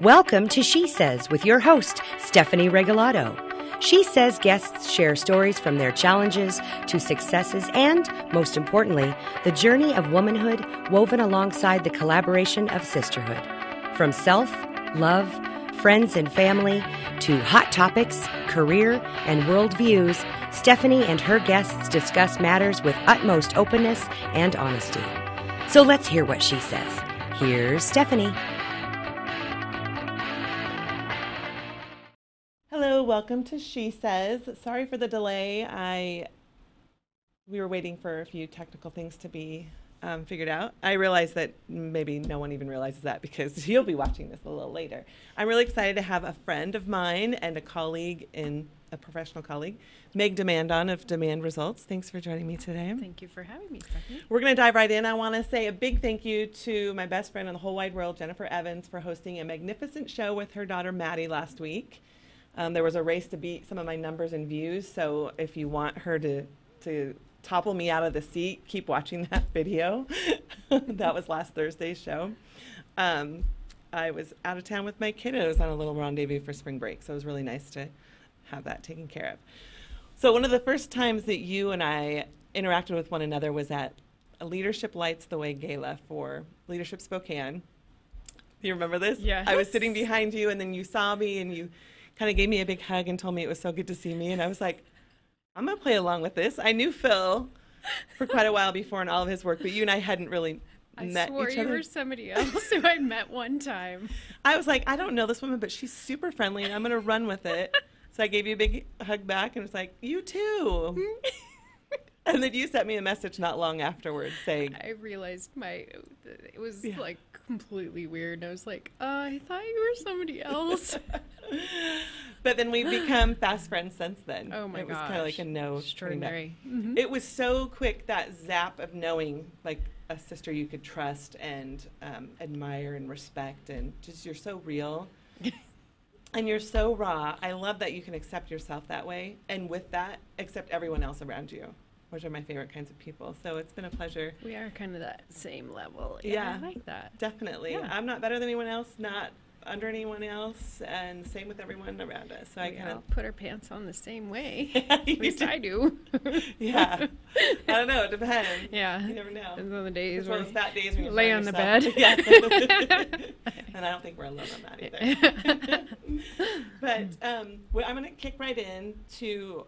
Welcome to She Says with your host, Stephanie Regalado. She Says guests share stories from their challenges to successes and, most importantly, the journey of womanhood woven alongside the collaboration of sisterhood. From self, love, friends and family, to hot topics, career, and worldviews, Stephanie and her guests discuss matters with utmost openness and honesty. So let's hear what she says. Here's Stephanie. Hello, welcome to She Says. Sorry for the delay. We were waiting for a few technical things to be figured out. I realize that maybe no one even realizes that because you'll be watching this a little later. I'm really excited to have a friend of mine and a colleague, a professional colleague, Meg Demandon of Demand Results. Thanks for joining me today. Thank you for having me, Stephanie. We're going to dive right in. I want to say a big thank you to my best friend in the whole wide world, Jennifer Evans, for hosting a magnificent show with her daughter Maddie last week. There was a race to beat some of my numbers and views, so if you want her to topple me out of the seat, keep watching that video. That was last Thursday's show. I was out of town with my kiddos on a little rendezvous for spring break, so it was really nice to have that taken care of. So one of the first times that you and I interacted with one another was at a Leadership Lights the Way gala for Leadership Spokane. Do you remember this? Yes. I was sitting behind you, and then you saw me, and you kind of gave me a big hug and told me it was so good to see me. And I was like, I'm going to play along with this. I knew Phil for quite a while before in all of his work, but you and I hadn't really met each other. I swore you were somebody else who I'd met one time. I was like, I don't know this woman, but she's super friendly, and I'm going to run with it. So I gave you a big hug back, and was like, you too. And then you sent me a message not long afterwards saying, I realized it was like completely weird. I was like, I thought you were somebody else. But then we've become fast friends since then. Oh my gosh. It was kind of like a no. Extraordinary. Mm-hmm. It was so quick, that zap of knowing like a sister you could trust and admire and respect, and just you're so real. And you're so raw. I love that you can accept yourself that way, and with that, accept everyone else around you, which are my favorite kinds of people. So it's been a pleasure. We are kind of that same level. Yeah, I like that. Definitely. Yeah. I'm not better than anyone else, not under anyone else, and same with everyone around us. So we I kind of put our pants on the same way. At least I do. Yeah. I don't know. It depends. Yeah. You never know. Depends on the days. It's one of those fat days when you lay find on yourself. the bed. Yeah. And I don't think we're alone on that either. But I'm going to kick right in to,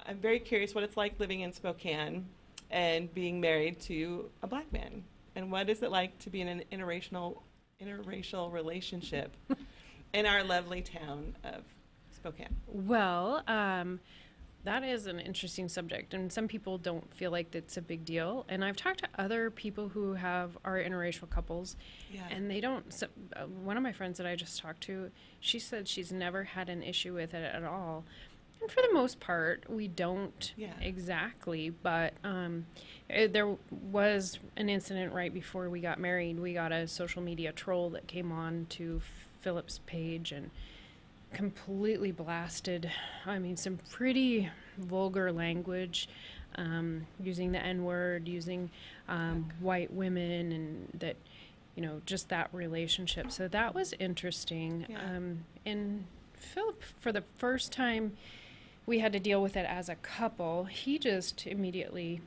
I'm very curious what it's like living in Spokane and being married to a black man. And what is it like to be in an interracial relationship in our lovely town of Spokane? Well, that is an interesting subject, and some people don't feel like it's a big deal. And I've talked to other people who are interracial couples, and they don't. So, one of my friends that I just talked to, she said she's never had an issue with it at all. And for the most part, we don't exactly, but there was an incident right before we got married. We got a social media troll that came on to Philip's page and completely blasted, some pretty vulgar language, using the N-word, using white women, and that, just that relationship. So that was interesting. Yeah. And Philip, for the first time we had to deal with it as a couple, he just immediately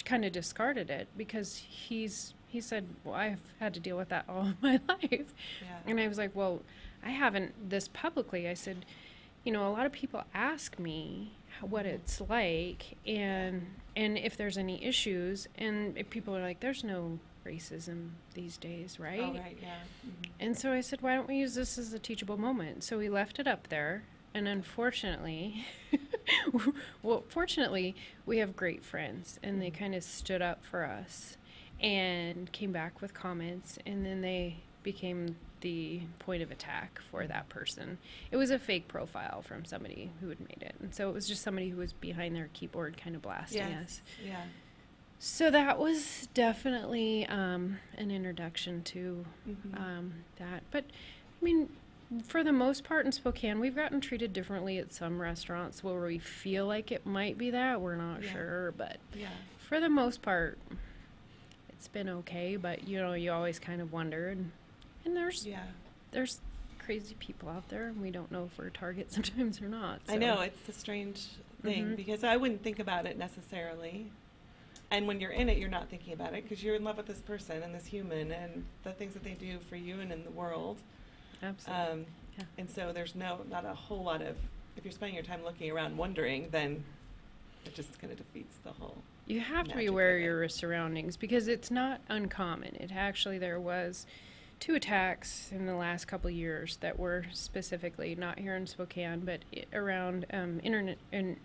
kind of discarded it because he said, well, I've had to deal with that all my life. Yeah. And I was like, well, I haven't this publicly. I said, a lot of people ask me what it's like and if there's any issues, and if people are like, there's no racism these days, right? Oh, right, yeah. Mm-hmm. And so I said, why don't we use this as a teachable moment? So we left it up there. And unfortunately, fortunately, we have great friends, and they kind of stood up for us and came back with comments, and then they became the point of attack for that person. It was a fake profile from somebody who had made it, and so it was just somebody who was behind their keyboard kind of blasting us. Yeah. So that was definitely an introduction to that. But, for the most part in Spokane, we've gotten treated differently at some restaurants where we feel like it might be that. We're not sure, but for the most part, it's been okay, but you know, you always kind of wonder, and there's crazy people out there, and we don't know if we're a target sometimes or not. So. I know, it's a strange thing, because I wouldn't think about it necessarily. And when you're in it, you're not thinking about it because you're in love with this person and this human and the things that they do for you and in the world. Absolutely. And so there's not a whole lot of, if you're spending your time looking around wondering, then it just kind of defeats the whole. You have to be aware of your surroundings because it's not uncommon. There was 2 attacks in the last couple of years that were specifically not here in Spokane, but around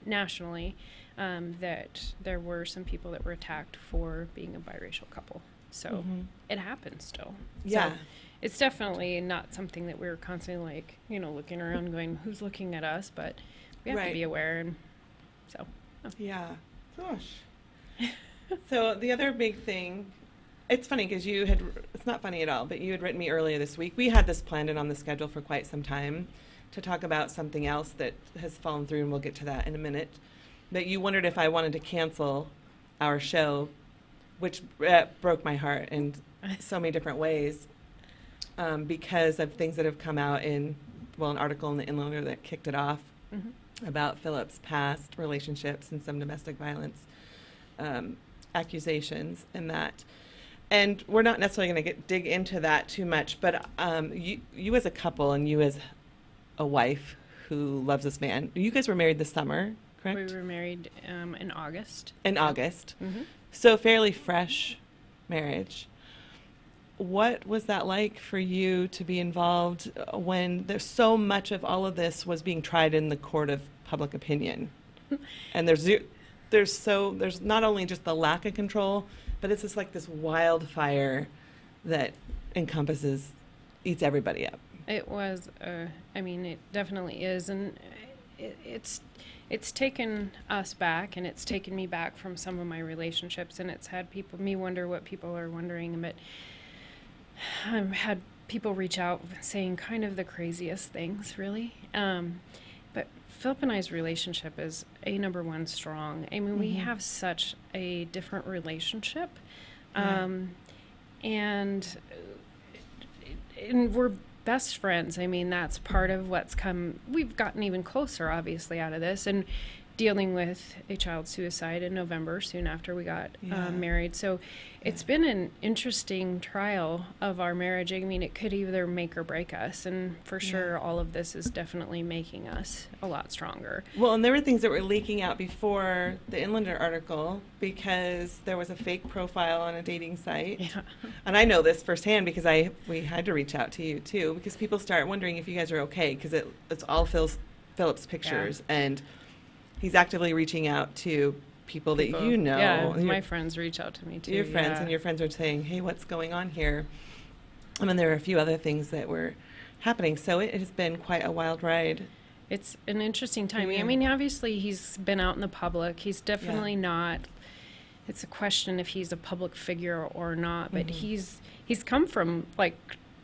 nationally, that there were some people that were attacked for being a biracial couple. So it happens still. Yeah. So it's definitely not something that we're constantly like, you know, looking around going, who's looking at us? But we have to be aware. And so. Oh. Yeah. Gosh. So the other big thing, it's funny because it's not funny at all, but you had written me earlier this week. We had this planned and on the schedule for quite some time to talk about something else that has fallen through, and we'll get to that in a minute. That you wondered if I wanted to cancel our show, which broke my heart in so many different ways because of things that have come out in, an article in the Inlander that kicked it off about Philip's past relationships and some domestic violence accusations and that. And we're not necessarily going to dig into that too much, but you as a couple and you as a wife who loves this man, you guys were married this summer, correct? We were married in August. In August. So fairly fresh marriage. What was that like for you to be involved when there's so much of all of this was being tried in the court of public opinion? And there's not only just the lack of control, but it's just like this wildfire that eats everybody up. It was, it definitely is. And it's taken us back, and it's taken me back from some of my relationships, and it's had me wonder what people are wondering. But I've had people reach out saying kind of the craziest things, really. But Philip and I's relationship is number one, strong. I mean, we have such a different relationship. And we're best friends. I mean, that's part of what's come. We've gotten even closer, obviously, out of this. And dealing with a child suicide in November, soon after we got married. So it's been an interesting trial of our marriage. I mean, it could either make or break us. And for sure, all of this is definitely making us a lot stronger. Well, and there were things that were leaking out before the Inlander article because there was a fake profile on a dating site. Yeah. And I know this firsthand because we had to reach out to you, too, because people start wondering if you guys are okay because it's all Philip's pictures. Yeah. And he's actively reaching out to people that you know. Yeah, my friends reach out to me too. Your friends, and your friends are saying, hey, what's going on here? And then there are a few other things that were happening. So it has been quite a wild ride. It's an interesting time. I mean, obviously he's been out in the public. He's definitely not. It's a question if he's a public figure or not. But he's come from like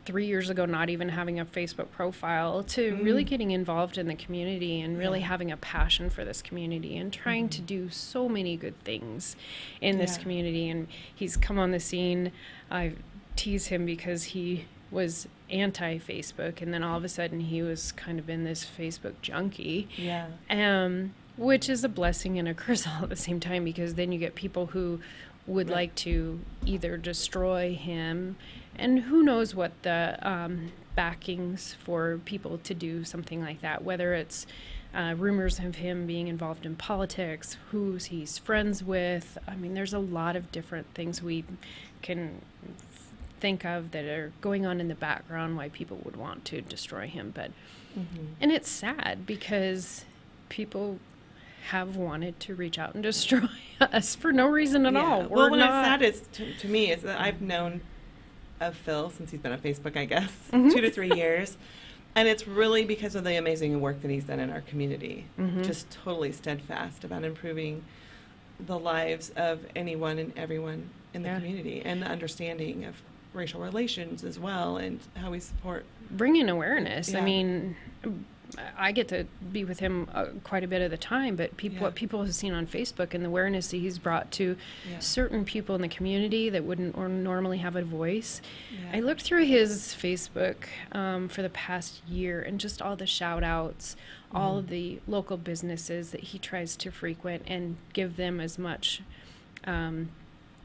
3 years ago not even having a Facebook profile to really getting involved in the community and really having a passion for this community and trying to do so many good things in this community. And he's come on the scene. I tease him because he was anti-Facebook, and then all of a sudden he was kind of in this Facebook junkie. Which is a blessing and a curse all at the same time, because then you get people who would like to either destroy him, and who knows what the backings for people to do something like that, whether it's rumors of him being involved in politics, who he's friends with. I mean, there's a lot of different things we can think of that are going on in the background why people would want to destroy him. But and it's sad because people have wanted to reach out and destroy us for no reason at all. Well, what's sad is to me is that I've known of Phil since he's been on Facebook, I guess, 2 to 3 years. And it's really because of the amazing work that he's done in our community. Just totally steadfast about improving the lives of anyone and everyone in the community, and the understanding of racial relations as well, and how we support. Bringing awareness. I mean, I get to be with him quite a bit of the time, but what people have seen on Facebook and the awareness that he's brought to certain people in the community that wouldn't or normally have a voice. I looked through his Facebook for the past year, and just all the shout outs, all of the local businesses that he tries to frequent and give them as much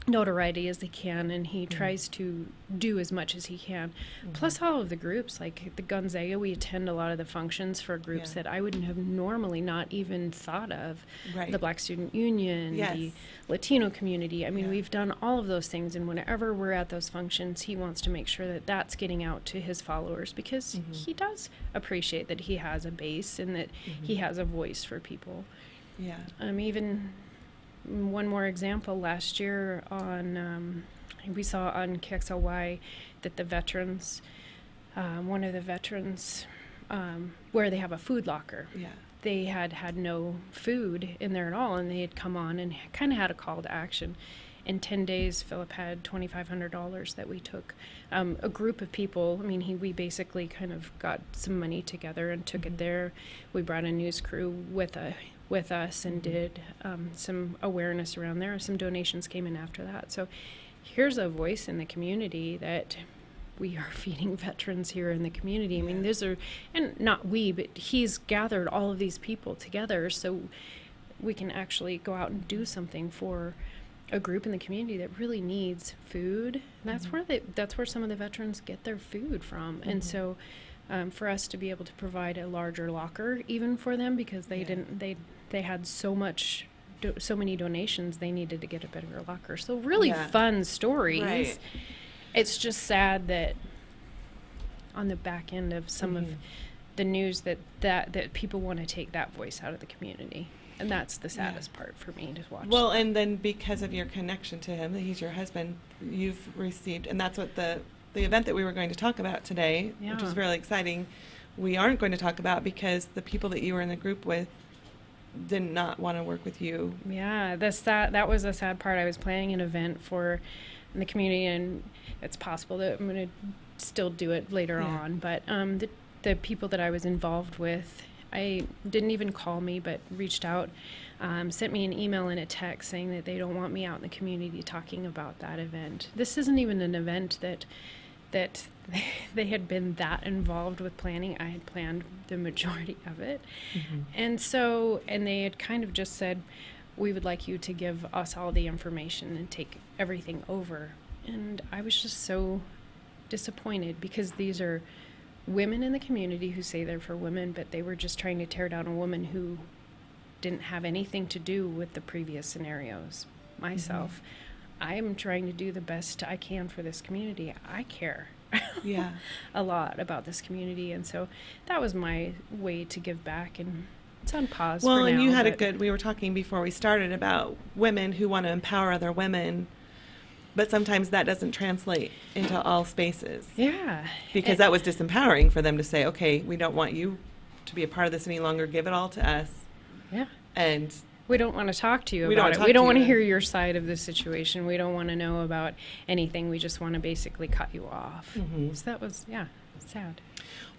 notoriety as they can, and he tries to do as much as he can. Plus all of the groups, like the Gonzaga, we attend a lot of the functions for groups that I wouldn't have normally not even thought of. The Black Student Union, the Latino community. I mean, we've done all of those things, and whenever we're at those functions, he wants to make sure that that's getting out to his followers, because he does appreciate that he has a base and that he has a voice for people. Even one more example, last year we saw on KXLY that the veterans, one of the veterans, where they have a food locker, they had no food in there at all, and they had come on and kind of had a call to action. In 10 days, Philip had $2,500 that we took. A group of people, I mean, we basically kind of got some money together and took it there. We brought a news crew with us and did some awareness around there. Some donations came in after that. So here's a voice in the community that we are feeding veterans here in the community. I mean, and not we, but he's gathered all of these people together so we can actually go out and do something for a group in the community that really needs food. And that's where some of the veterans get their food from. And so for us to be able to provide a larger locker even for them, because they had so many donations, they needed to get a bigger locker. So really fun stories. It's just sad that on the back end of some of the news that people want to take that voice out of the community. And that's the saddest part for me to watch. Well, and then because of your connection to him, he's your husband, you've received, and that's what the event that we were going to talk about today, which is really exciting, we aren't going to talk about because the people that you were in the group with did not want to work with you. Yeah, that was the sad part. I was planning an event for the community, and it's possible that I'm going to still do it later on. But the people that I was involved with, I didn't even call me, but reached out, sent me an email and a text saying that they don't want me out in the community talking about that event. This isn't even an event that they had been that involved with planning. I had planned the majority of it. And they had kind of just said, we would like you to give us all the information and take everything over. And I was just so disappointed, because these are women in the community who say they're for women, but they were just trying to tear down a woman who didn't have anything to do with the previous scenarios. Myself, I am trying to do the best I can for this community. I care a lot about this community, and so that was my way to give back, and it's on pause for now. Well, and you had we were talking before we started about women who want to empower other women, but sometimes that doesn't translate into all spaces. Because that was disempowering for them to say, okay, we don't want you to be a part of this any longer, give it all to us. And we don't want to talk to you about it. We don't want to hear your side of the situation. We don't want to know about anything. We just want to basically cut you off. So that was, sad.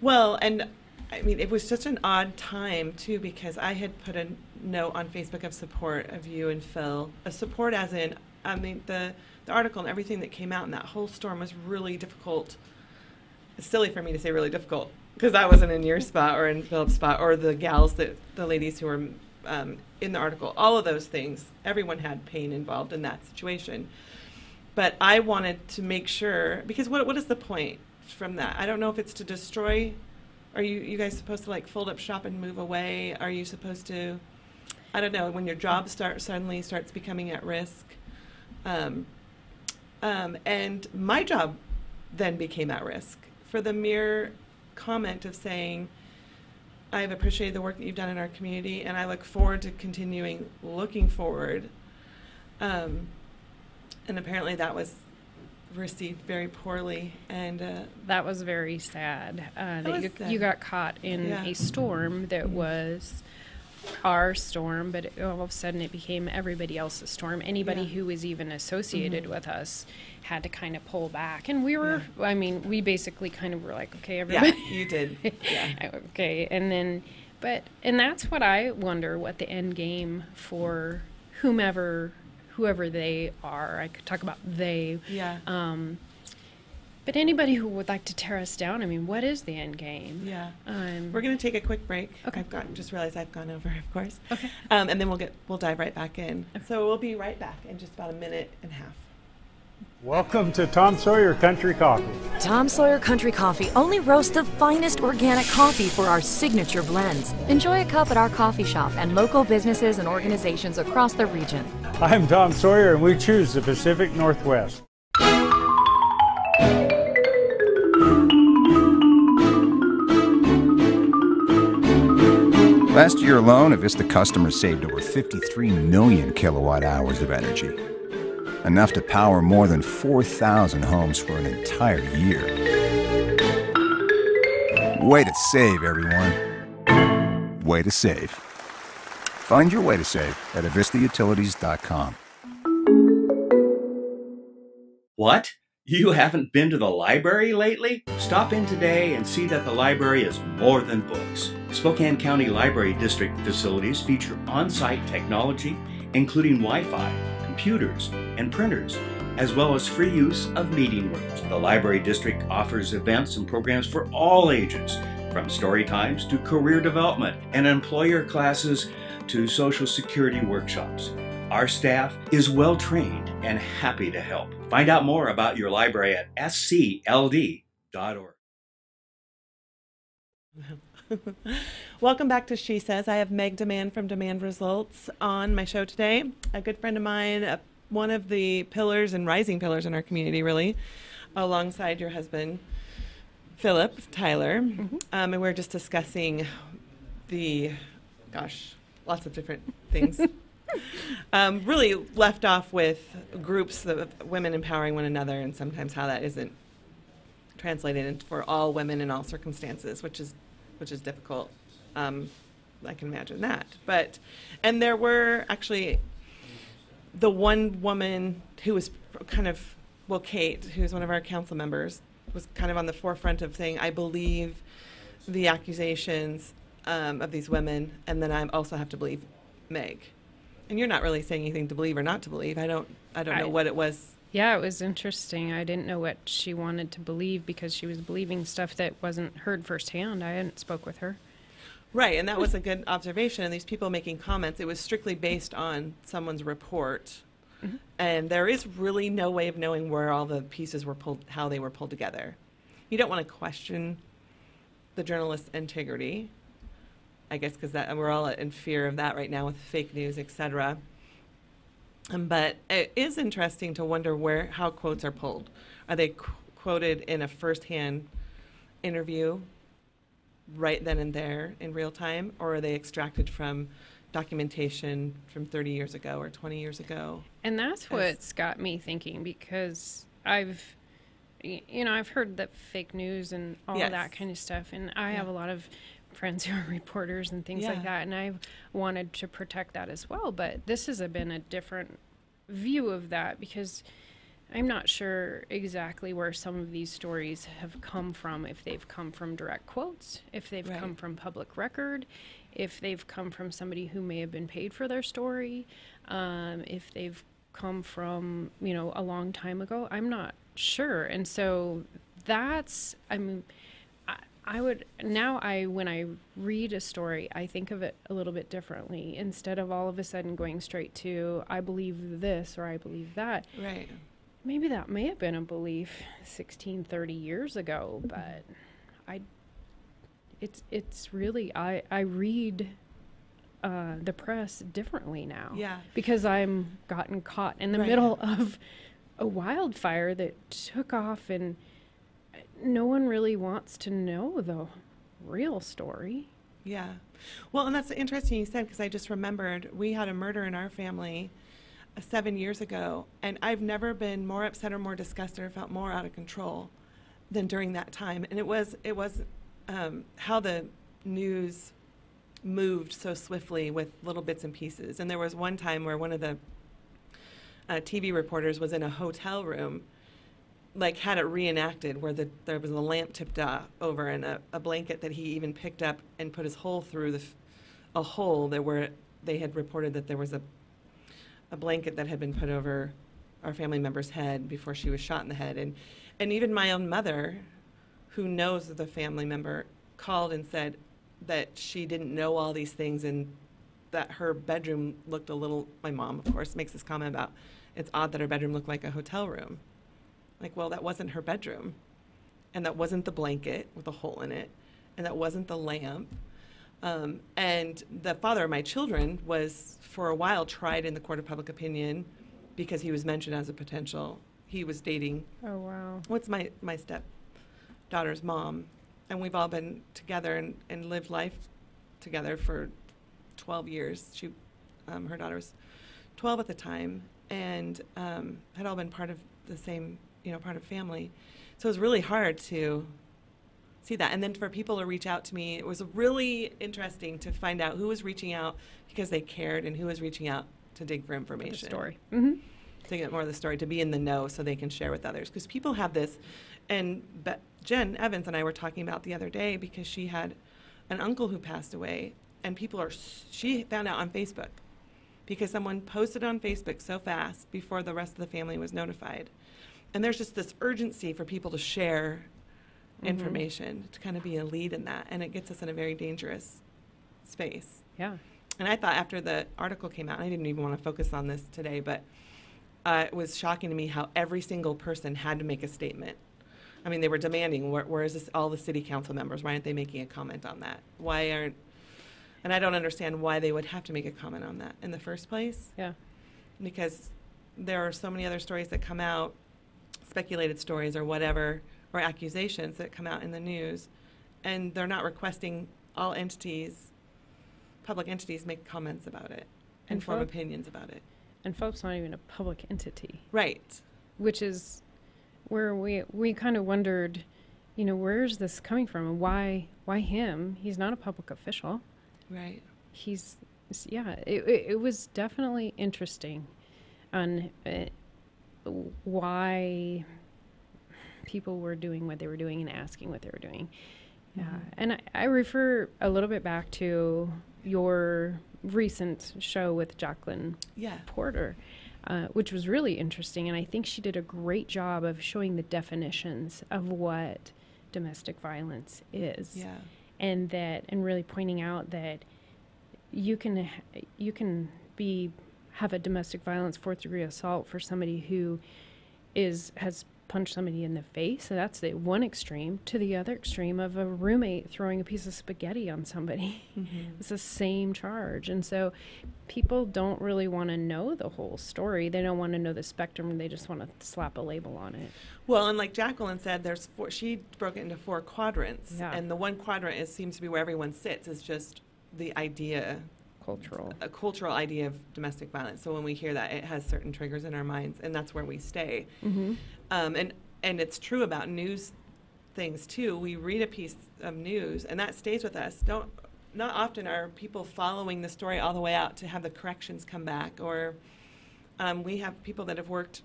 Well, and I mean, it was just an odd time, too, because I had put a note on Facebook of support of you and Phil. A support as in, I mean, the article and everything that came out in that whole storm was really difficult. It's silly for me to say really difficult, because I wasn't in your spot or in Philip's spot, or the the ladies who were in the article. All of those things, everyone had pain involved in that situation. But I wanted to make sure, because what is the point from that? I don't know if it's to destroy. Are you guys supposed to like fold up shop and move away? Are you supposed to, I don't know, when your job suddenly starts becoming at risk? And my job then became at risk for the mere comment of saying, I've appreciated the work that you've done in our community, and I look forward to continuing looking forward. And apparently that was received very poorly, and that was very sad. You got caught in a storm that was our storm, but all of a sudden it became everybody else's storm. Anybody who was even associated with us had to kind of pull back. And we were, I mean, we basically kind of were like, okay, everybody. Yeah, you did. Yeah. Okay. And then, and that's what I wonder, what the end game for whoever they are. I could talk about they. Yeah. But anybody who would like to tear us down, I mean, what is the end game? Yeah. We're going to take a quick break. Okay. Just realized I've gone over, of course. Okay. And then we'll dive right back in. Okay. So we'll be right back in just about a minute and a half. Welcome to Tom Sawyer Country Coffee. Tom Sawyer Country Coffee only roasts the finest organic coffee for our signature blends. Enjoy a cup at our coffee shop and local businesses and organizations across the region. I'm Tom Sawyer, and we choose the Pacific Northwest. Last year alone, Avista customers saved over 53 million kilowatt hours of energy. Enough to power more than 4,000 homes for an entire year. Way to save, everyone. Way to save. Find your way to save at avistautilities.com. What? You haven't been to the library lately? Stop in today and see that the library is more than books. Spokane County Library District facilities feature on-site technology, including Wi-Fi, computers, and printers, as well as free use of meeting rooms. The Library District offers events and programs for all ages, from story times to career development and employer classes to Social Security workshops. Our staff is well trained and happy to help. Find out more about your library at scld.org. Welcome back to She Says. I have Meg Demand from Demand Results on my show today. A good friend of mine, one of the pillars and rising pillars in our community, really, alongside your husband, Philip Tyler. And we're just discussing lots of different things. Really left off with groups of women empowering one another, and sometimes how that isn't translated for all women in all circumstances, which is difficult. I can imagine that. And there were actually the one woman who was Kate, who's one of our council members, was kind of on the forefront of saying, I believe the accusations of these women, and then I also have to believe Meg. And you're not really saying anything to believe or not to believe. I don't know what it was. Yeah, it was interesting. I didn't know what she wanted to believe because she was believing stuff that wasn't heard firsthand. I hadn't spoke with her. Right, and that was a good observation. And these people making comments, it was strictly based on someone's report. And there is really no way of knowing where all the pieces were pulled, how they were pulled together. You don't want to question the journalist's integrity, I guess, because we're all in fear of that right now with fake news, etc. But it is interesting to wonder how quotes are pulled. Are they quoted in a first-hand interview right then and there in real time, or are they extracted from documentation from 30 years ago or 20 years ago? And that's what's got me thinking, because I've heard that fake news and all of that kind of stuff, and I have a lot of friends who are reporters and things like that, and I've wanted to protect that as well. But this has been a different view of that, because I'm not sure exactly where some of these stories have come from, if they've come from direct quotes, if they've come from public record, if they've come from somebody who may have been paid for their story, if they've come from, a long time ago. I'm not sure. And so when I read a story, I think of it a little bit differently. Instead of all of a sudden going straight to, I believe this or I believe that. Right. Maybe that may have been a belief 30 years ago, but it's really, I read the press differently now. Yeah. Because I'm gotten caught in the middle of a wildfire that took off, and no one really wants to know the real story. Yeah. Well, and that's interesting you said, because I just remembered we had a murder in our family 7 years ago, and I've never been more upset or more disgusted or felt more out of control than during that time. And it was how the news moved so swiftly with little bits and pieces. And there was one time where one of the TV reporters was in a hotel room, like had it reenacted, where there was a lamp tipped over and a blanket that he even picked up and put his hole through a hole that where they had reported that there was a blanket that had been put over our family member's head before she was shot in the head. And even my own mother, who knows the family member, called and said that she didn't know all these things and that her bedroom looked a little, my mom, of course, makes this comment about, it's odd that her bedroom looked like a hotel room. Like, well, that wasn't her bedroom. And that wasn't the blanket with a hole in it. And that wasn't the lamp. And the father of my children was, for a while, tried in the court of public opinion because he was mentioned as a potential. He was dating. Oh, wow. What's my stepdaughter's mom. And we've all been together and lived life together for 12 years. Her daughter was 12 at the time and had all been part of the same, part of family. So it was really hard to see that. And then for people to reach out to me, it was really interesting to find out who was reaching out because they cared and who was reaching out to dig for information. The story. Mm-hmm. To get more of the story, to be in the know so they can share with others. Because people have this, and Jen Evans and I were talking about the other day because she had an uncle who passed away, and she found out on Facebook because someone posted on Facebook so fast before the rest of the family was notified. And there's just this urgency for people to share information, to kind of be a lead in that, and it gets us in a very dangerous space. Yeah. And I thought after the article came out, and I didn't even want to focus on this today, but it was shocking to me how every single person had to make a statement. I mean, they were demanding, where is this, all the city council members, why aren't they making a comment on that? And I don't understand why they would have to make a comment on that in the first place. Yeah. Because there are so many other stories that come out, speculated stories or whatever, or accusations that come out in the news, and they're not requesting all entities, public entities, make comments about it and form opinions about it. And FOP's not even a public entity. Right. Which is where we kind of wondered, where's this coming from and why him? He's not a public official. Right. It was definitely interesting on why people were doing what they were doing and asking what they were doing. Yeah. And I refer a little bit back to your recent show with Jacqueline Porter, which was really interesting. And I think she did a great job of showing the definitions of what domestic violence is. Yeah. And really pointing out that you can have a domestic violence 4th degree assault for somebody who has punched somebody in the face. So that's the one extreme, to the other extreme of a roommate throwing a piece of spaghetti on somebody. Mm-hmm. It's the same charge. And so people don't really want to know the whole story. They don't want to know the spectrum. They just want to slap a label on it. Well, and like Jacqueline said, she broke it into 4 quadrants. Yeah. And the one quadrant seems to be where everyone sits, is just the idea, a cultural idea of domestic violence. So when we hear that, it has certain triggers in our minds, and that's where we stay. Mm-hmm. And it's true about news things too. We read a piece of news, and that stays with us. Not often are people following the story all the way out to have the corrections come back. Or we have people that have worked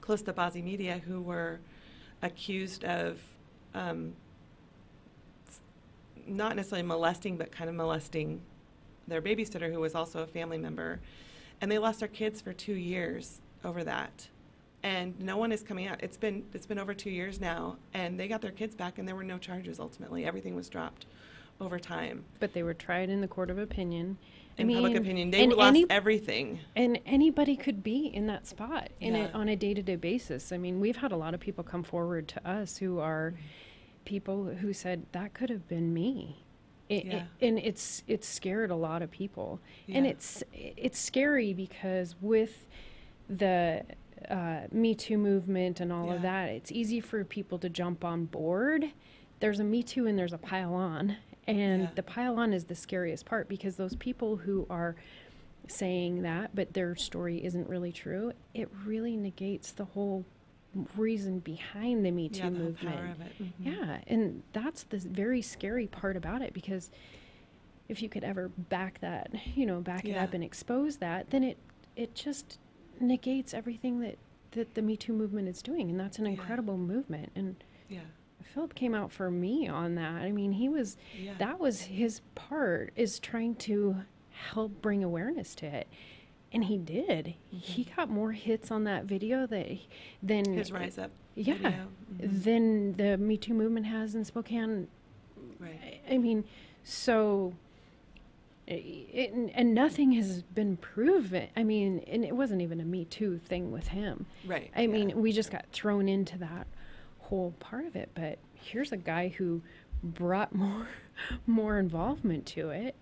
close to Bozzy Media who were accused of not necessarily molesting, but kind of molesting their babysitter, who was also a family member, and they lost their kids for 2 years over that. And no one is coming out. It's been over 2 years now, and they got their kids back, and there were no charges ultimately. Everything was dropped over time. But they were tried in the court of opinion. Public opinion. They lost everything. And anybody could be in that spot on a day-to-day basis. I mean, we've had a lot of people come forward to us who are people who said, that could have been me. And it's scared a lot of people. Yeah. And it's scary because with the Me Too movement and all of that, it's easy for people to jump on board. There's a Me Too and there's a pile on. And the pile on is the scariest part, because those people who are saying that, but their story isn't really true, it really negates the whole reason behind the Me Too movement. Power of it. Mm-hmm. Yeah, and that's the very scary part about it, because if you could ever back that, back it Yeah. up and expose that, then it just negates everything that the Me Too movement is doing. And that's an incredible movement. And Yeah. Philip came out for me on that. I mean, that was his part, is trying to help bring awareness to it. And he did. Mm-hmm. He got more hits on that video than his Rise Up video. Mm-hmm. Than the Me Too movement has in Spokane. Right. I mean, so, and nothing has been proven. I mean, and it wasn't even a Me Too thing with him. Right. I mean, we just got thrown into that whole part of it. But here's a guy who brought more involvement to it.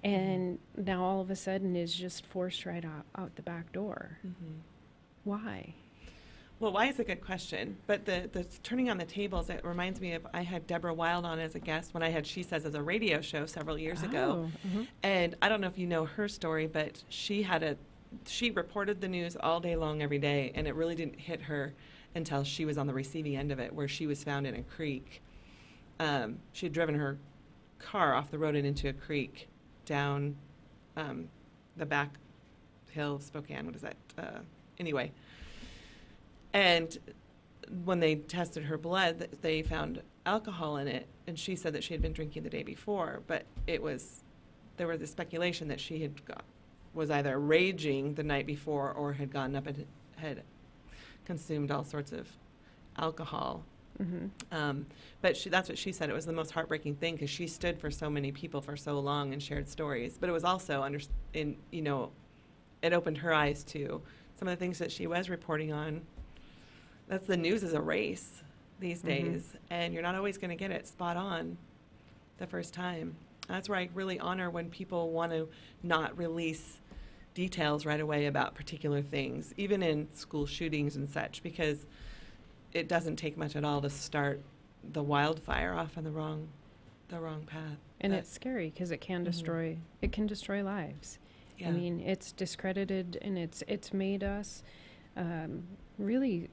And now all of a sudden is just forced right out the back door. Mm-hmm. Why? Well, why is a good question. But the turning on the tables, it reminds me of, I had Deborah Wild on as a guest when I had She Says as a radio show several years ago. Mm-hmm. And I don't know if you know her story, but she reported the news all day long every day, and it really didn't hit her until she was on the receiving end of it, where she was found in a creek. She had driven her car off the road and into a creek down the back hill of Spokane. What is that? Anyway. And when they tested her blood, they found alcohol in it, and she said that she had been drinking the day before, but there was the speculation that she was either raging the night before or had gotten up and had consumed all sorts of alcohol. Mm-hmm. But that's what she said. It was the most heartbreaking thing, because she stood for so many people for so long and shared stories. But it was also, it opened her eyes to some of the things that she was reporting on. That's the news is a race these days, and you're not always going to get it spot on the first time. That's where I really honor when people want to not release details right away about particular things, even in school shootings and such, because it doesn't take much at all to start the wildfire off on the wrong path. And it's scary because it can destroy lives. Yeah. I mean, it's discredited, and it's made us really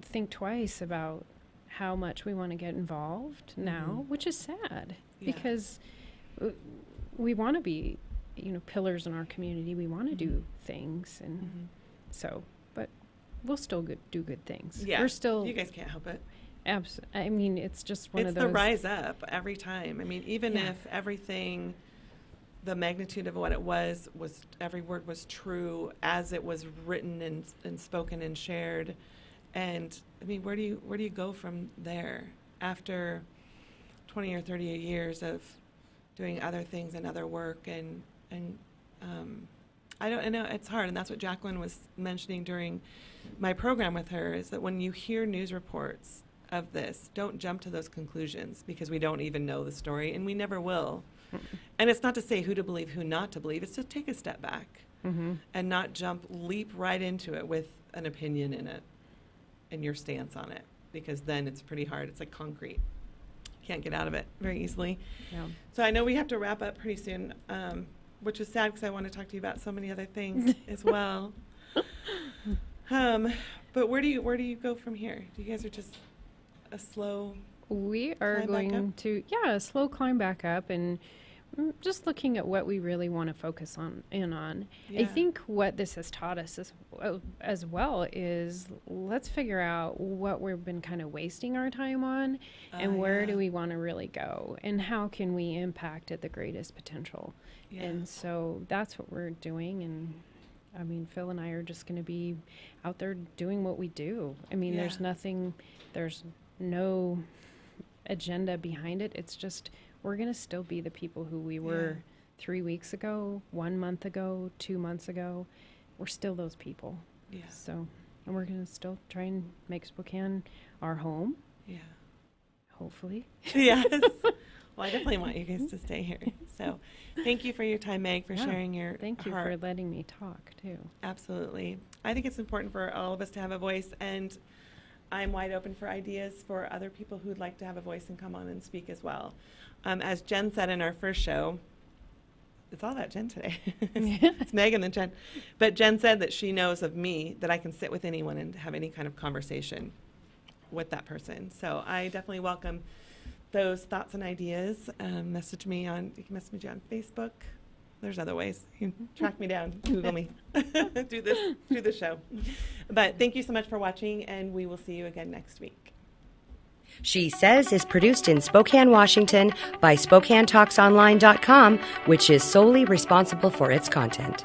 think twice about how much we want to get involved now, which is sad, because we want to be, pillars in our community. We want to do things, and so, but we'll still do good things. Yeah, we're still. You guys can't help it. I mean, it's just one of those. It's the rise up every time. I mean, even if everything, the magnitude of what it was every word was true as it was written and spoken and shared. And I mean, where do you go from there after 20 or 30 years of doing other things and other work and I know it's hard, and that's what Jacqueline was mentioning during my program with her, is that when you hear news reports of this, don't jump to those conclusions, because we don't even know the story, and we never will. And it's not to say who to believe, who not to believe. It's to take a step back and not leap right into it with an opinion in it and your stance on it, because then it's pretty hard. It's like concrete. Can't get out of it very easly. Yeah. So I know we have to wrap up pretty soon, which is sad, because I want to talk to you about so many other things as well. But where do you go from here? Do you guys are just a slow? We are going to a slow climb back up, and just looking at what we really want to focus on. Yeah. I think what this has taught us as well is, let's figure out what we've been kind of wasting our time on, and where do we want to really go, and how can we impact at the greatest potential. Yeah. And so that's what we're doing. And I mean, Phil and I are just going to be out there doing what we do. I mean, there's no agenda behind it. It's just, we're going to still be the people who we were 3 weeks ago, 1 month ago, 2 months ago. We're still those people. Yeah. So, and we're going to still try and make Spokane our home. Yeah. Hopefully. Yes. Well, I definitely want you guys to stay here. So thank you for your time, Meg, for sharing your Thank you for letting me talk, too. Absolutely. I think it's important for all of us to have a voice, and I'm wide open for ideas for other people who'd like to have a voice and come on and speak as well. As Jen said in our first show, it's all about Jen today. It's Megan and Jen. But Jen said that she knows of me that I can sit with anyone and have any kind of conversation with that person. So I definitely welcome those thoughts and ideas, you can message me on Facebook. There's other ways. You can track me down, Google me, do the show. But thank you so much for watching, and we will see you again next week. She Says is produced in Spokane, Washington by SpokaneTalksOnline.com, which is solely responsible for its content.